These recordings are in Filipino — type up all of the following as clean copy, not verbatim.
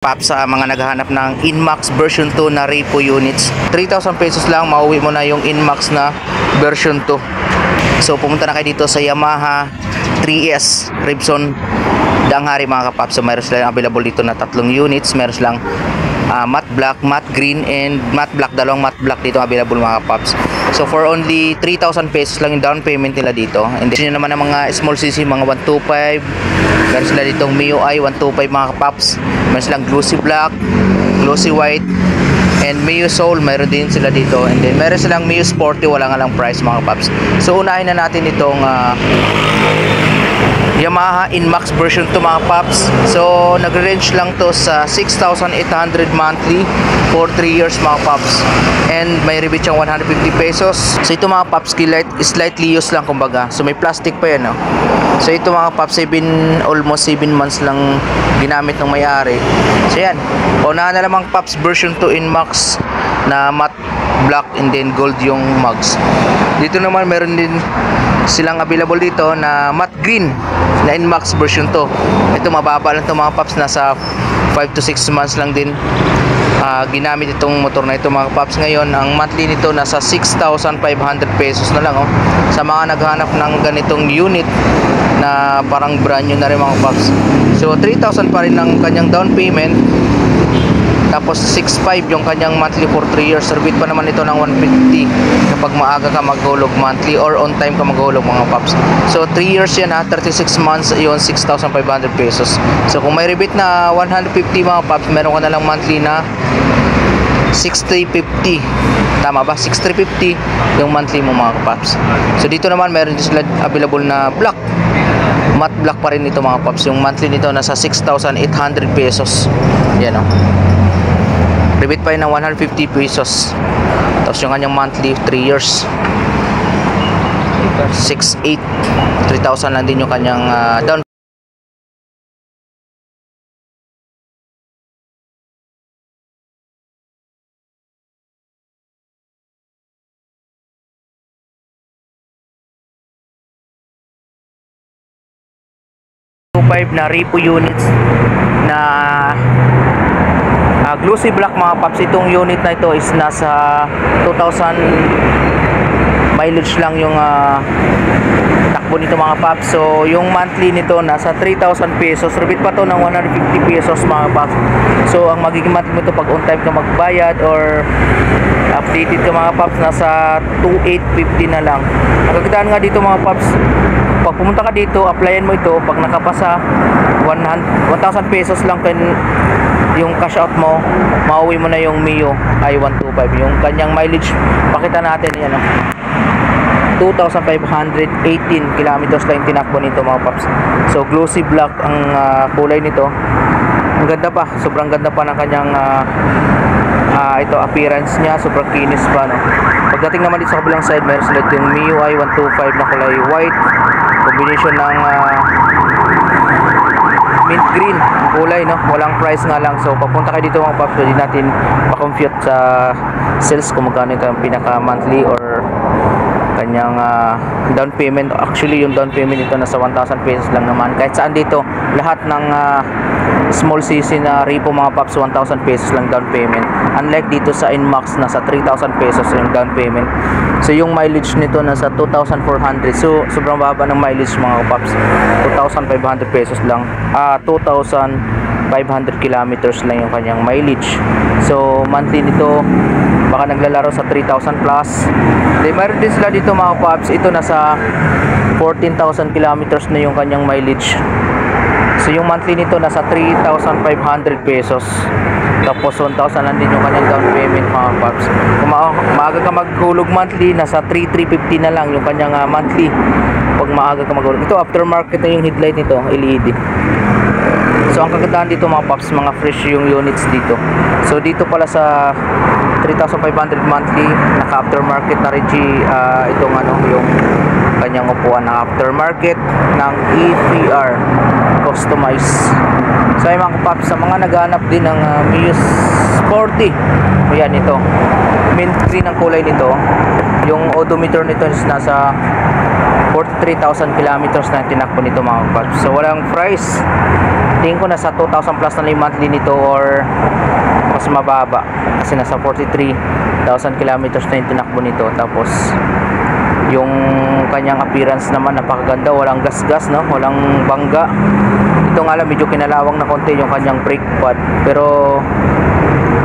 Pop sa mga naghahanap ng Inmax version 2 na repo units. 3,000 pesos lang, mauwi mo na yung Inmax na version 2. So pumunta na kayo dito sa Yamaha 3S Ribson Danghari mga kapap. So mayroon silang available dito na 3 units. Mayroon silang matte black, matte green, and matte black. Dalawang matte black dito available mga kapaps. So for only 3,000 pesos lang yung down payment nila dito. And then yun naman ang mga small cc, mga 125. Meron sila ditong MIUI 125 mga kapaps. Meron silang glossy black, glossy white, and Mio Soul. Meron din sila dito. And then meron silang Mio Sporty, wala nga lang price mga kapaps. So unahin na natin itong Yamaha Inmax version 2 mga paps. So nagre-range lang to sa 6,800 monthly for 3 years mga paps. And may rebate siyang 150 pesos. So ito mga paps, slightly used lang kumbaga. So may plastic pa yan, no? So ito mga paps, almost 7 months lang ginamit ng may-ari. So yan, unahan na lamang paps version 2 Inmax na matte black and then gold yung mugs. Dito naman meron din silang available dito na matte green na Inmax version 2. Ito mababa lang ito mga paps, nasa 5 to 6 months lang din ginamit itong motor na ito mga paps. Ngayon ang monthly nito nasa 6,500 pesos na lang, oh. Sa mga naghanap ng ganitong unit na parang brand new na rin mga paps. So 3,000 pa rin ang kanyang down payment, tapos 6,500 yung kanyang monthly for 3 years. Rebate pa naman ito ng 150 kapag maaga ka maghulog monthly or on time ka maghulog mga paps. So 3 years yan, 36 months, yun 6,500 pesos. So kung may rebate na 150 mga paps, meron ka na lang monthly na 6,350. Tama ba? 6,350 yung monthly mo mga paps. So dito naman meron din sila available na black, matte black pa rin ito mga paps. Yung monthly nito nasa 6,800 pesos. Yan, o. Rebate pa yun ng 150 pesos. Tapos yung kanyang monthly 3 years 6,800, 3,000 lang din yung kanyang down. Na repo units na glossy black mga paps. Itong unit na ito is nasa 2,000 mileage lang yung takbo nito mga paps. So yung monthly nito nasa 3,000 pesos. Rebate pa to ng 150 pesos mga paps. So ang magiging monthly mo ito pag on time ka magbayad or updated ka mga paps, nasa 2,850 na lang. Ang kagandahan nga dito mga paps, pag pumunta ka dito, applyan mo ito, pag nakapasa 1,000 pesos lang yung cash out mo, mauwi mo na yung Mio i125. Yung kanyang mileage, pakita natin yan, 2,518 kilometers lang tinakbo nito mga paps. So glossy black ang kulay nito. Ang ganda pa, sobrang ganda pa ng kanyang ito appearance niya, sobrang kinis pa, no? Pagdating naman dito sa kabilang side, meron sila yung MIUI 125 na kulay white, combination ng mint green ang kulay, no? Walang price nga lang. So papunta kayo dito mga paps, pwede natin pa-compute sa sales kung magkano ito ang pinaka monthly or kanyang down payment. Actually yung down payment nito nasa 1,000 pesos lang naman. Kahit saan dito, lahat ng small cc na repo mga paps, 1,000 pesos lang down payment. Unlike dito sa Inmax, nasa 3,000 pesos yung down payment. So yung mileage nito nasa 2,400. So sobrang baba ng mileage mga paps, 2,500 pesos lang, 2,500 kilometers lang yung kanyang mileage. So monthly nito baka naglalaro sa 3,000 plus. Then mayroon din sila dito mga paps, ito nasa 14,000 kilometers na yung kanyang mileage. So yung monthly nito nasa 3,500 pesos. Tapos 1,000 lang din yung kanyang down payment mga paps. Kung maaga ka maghulog monthly, nasa 3,350 na lang yung kanyang monthly pag maaga ka maghulog. Ito aftermarket na yung headlight nito, LED. So ang kagandahan dito mga paps, mga fresh yung units dito. So dito pala sa 3,500 monthly, naka aftermarket na rin itong yung kanyang upuan na aftermarket ng EPR customized. So ay mga paps, sa mga naghahanap din ng Mio Sporty, ayan ito, mint green ang kulay nito. Yung odometer nito is nasa 43,000 kilometers na tinakbo nito mga paps. So walang price, tingin ko nasa 2,000 plus na lang yung monthly nito or mas mababa kasi nasa 43,000 kilometers na yung tinakbo nito. Tapos yung kanyang appearance naman napakaganda, walang gas-gas, no? Walang bangga. Ito nga lang medyo kinalawang na konti yung kanyang brake pad, pero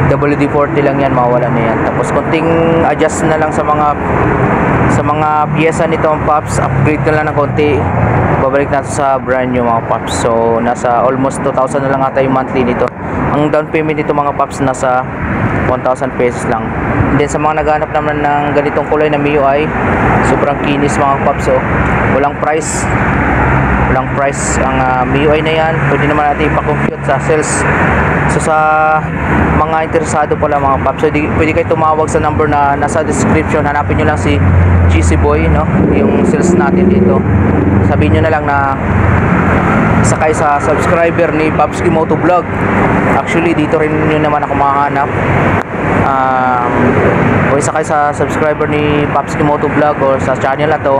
WD-40 lang yan, mawala na yan. Tapos konting adjust na lang sa mga piyesa nito ang Pops, upgrade na lang ng konti, babalik natin sa brand new mga Pops. So nasa almost 2,000 na lang ata yung monthly nito. Ang down payment nito mga Pops nasa 1,000 pesos lang. And then sa mga naghanap naman ng ganitong kulay na MIUI, sobrang kinis mga Pops. So walang price ang MIUI na yan. Pwede naman natin ipa-compute sa sales. So sa mga interesado pala mga Pops, so pwede kayo tumawag sa number na nasa description. Hanapin nyo lang si GC Boy, no? Yung sales natin dito. Sabihin nyo na lang na sakay sa subscriber ni Popski Moto Vlog. Actually dito rin nyo naman ako makahanap. O sakay sa subscriber ni Popski Moto Vlog or sa channel na to.